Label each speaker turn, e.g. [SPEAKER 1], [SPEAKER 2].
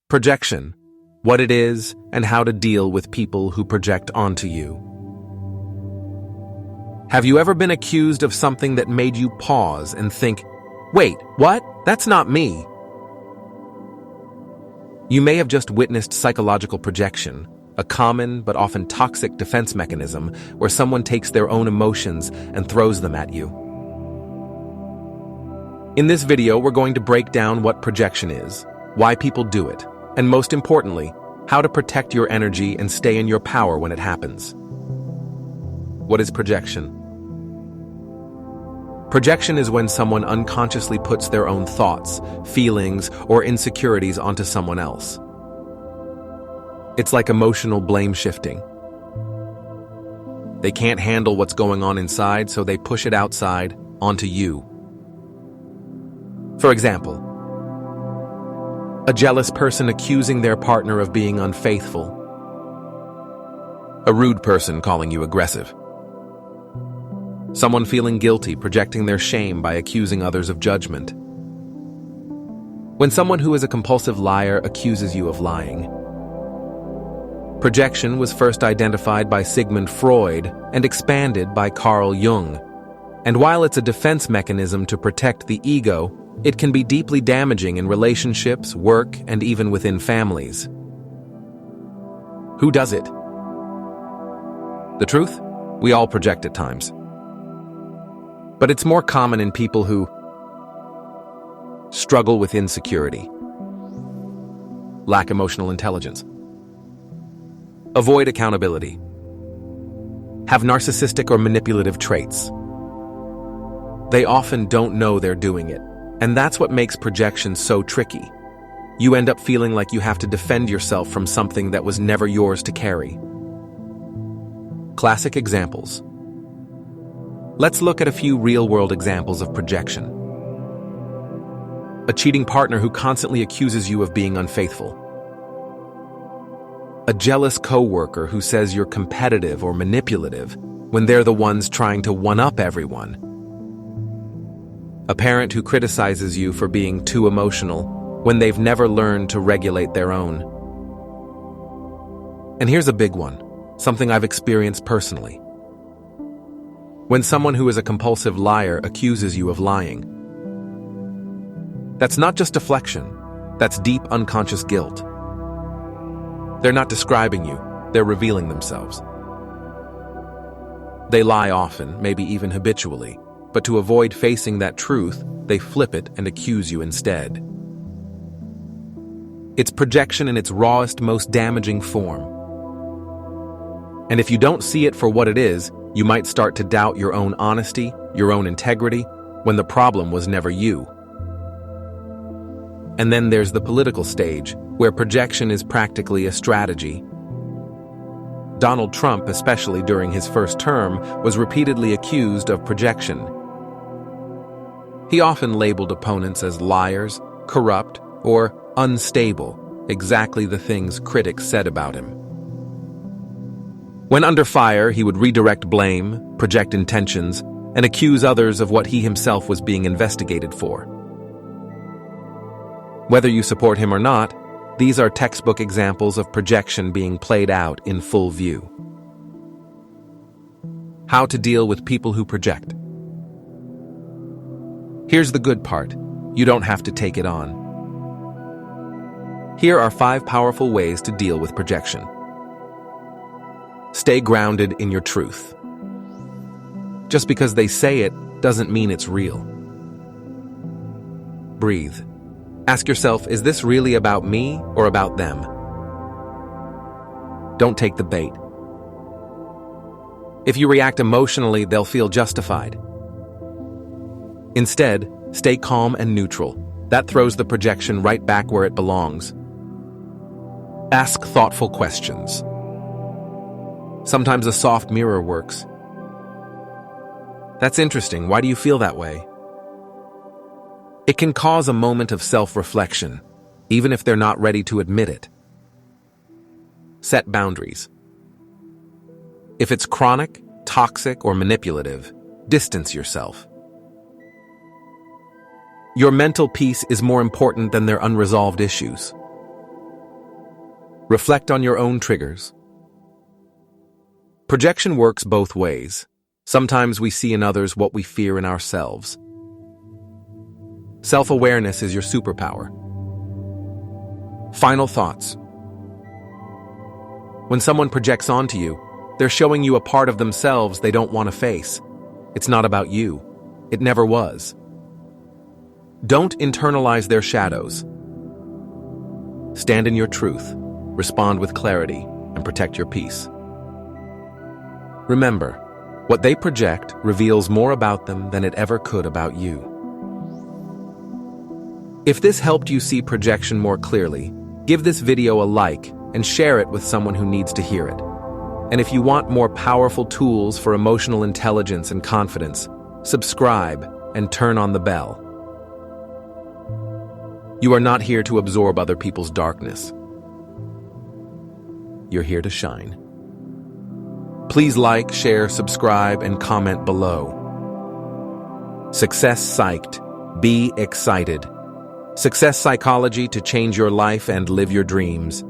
[SPEAKER 1] Projection: what it is and how to deal with people who project onto you. Have you ever been accused of something that made you pause and think, "Wait, what? That's not me." You may have just witnessed psychological projection, a common but often toxic defense mechanism where someone takes their own emotions and throws them at you. In this video, we're going to break down what projection is, why people do it, and most importantly, how to protect your energy and stay in your power when it happens. What is projection? Projection is when someone unconsciously puts their own thoughts, feelings, or insecurities onto someone else. It's like emotional blame shifting. They can't handle what's going on inside, so they push it outside onto you. For example, a jealous person accusing their partner of being unfaithful. A rude person calling you aggressive. Someone feeling guilty, projecting their shame by accusing others of judgment. When someone who is a compulsive liar accuses you of lying. Projection was first identified by Sigmund Freud and expanded by Carl Jung. And while it's a defense mechanism to protect the ego, it can be deeply damaging in relationships, work, and even within families. Who does it? The truth? We all project at times. But it's more common in people who struggle with insecurity, lack emotional intelligence, avoid accountability, have narcissistic or manipulative traits. They often don't know they're doing it, and that's what makes projection so tricky. You end up feeling like you have to defend yourself from something that was never yours to carry. Classic examples. Let's look at a few real-world examples of projection. A cheating partner who constantly accuses you of being unfaithful. A jealous coworker who says you're competitive or manipulative when they're the ones trying to one-up everyone. A parent who criticizes you for being too emotional when they've never learned to regulate their own. And here's a big one, something I've experienced personally. When someone who is a compulsive liar accuses you of lying. That's not just deflection, that's deep unconscious guilt. They're not describing you, they're revealing themselves. They lie often, maybe even habitually, but to avoid facing that truth, they flip it and accuse you instead. It's projection in its rawest, most damaging form. And if you don't see it for what it is, you might start to doubt your own honesty, your own integrity, when the problem was never you. And then there's the political stage, where projection is practically a strategy. Donald Trump, especially during his first term, was repeatedly accused of projection. He often labeled opponents as liars, corrupt, or unstable, exactly the things critics said about him. When under fire, he would redirect blame, project intentions, and accuse others of what he himself was being investigated for. Whether you support him or not, these are textbook examples of projection being played out in full view. How to deal with people who project. Here's the good part. You don't have to take it on. Here are 5 powerful ways to deal with projection. Stay grounded in your truth. Just because they say it doesn't mean it's real. Breathe. Ask yourself, is this really about me or about them? Don't take the bait. If you react emotionally, they'll feel justified. Instead, stay calm and neutral. That throws the projection right back where it belongs. Ask thoughtful questions. Sometimes a soft mirror works. That's interesting. Why do you feel that way? It can cause a moment of self-reflection, even if they're not ready to admit it. Set boundaries. If it's chronic, toxic, or manipulative, distance yourself. Your mental peace is more important than their unresolved issues. Reflect on your own triggers. Projection works both ways. Sometimes we see in others what we fear in ourselves. Self-awareness is your superpower. Final thoughts. When someone projects onto you, they're showing you a part of themselves they don't want to face. It's not about you. It never was. Don't internalize their shadows. Stand in your truth, respond with clarity, and protect your peace. Remember, what they project reveals more about them than it ever could about you. If this helped you see projection more clearly, give this video a like and share it with someone who needs to hear it. And if you want more powerful tools for emotional intelligence and confidence, subscribe and turn on the bell. You are not here to absorb other people's darkness. You're here to shine. Please like, share, subscribe, and comment below. Success Psyched. Be excited. Success Psychology to change your life and live your dreams.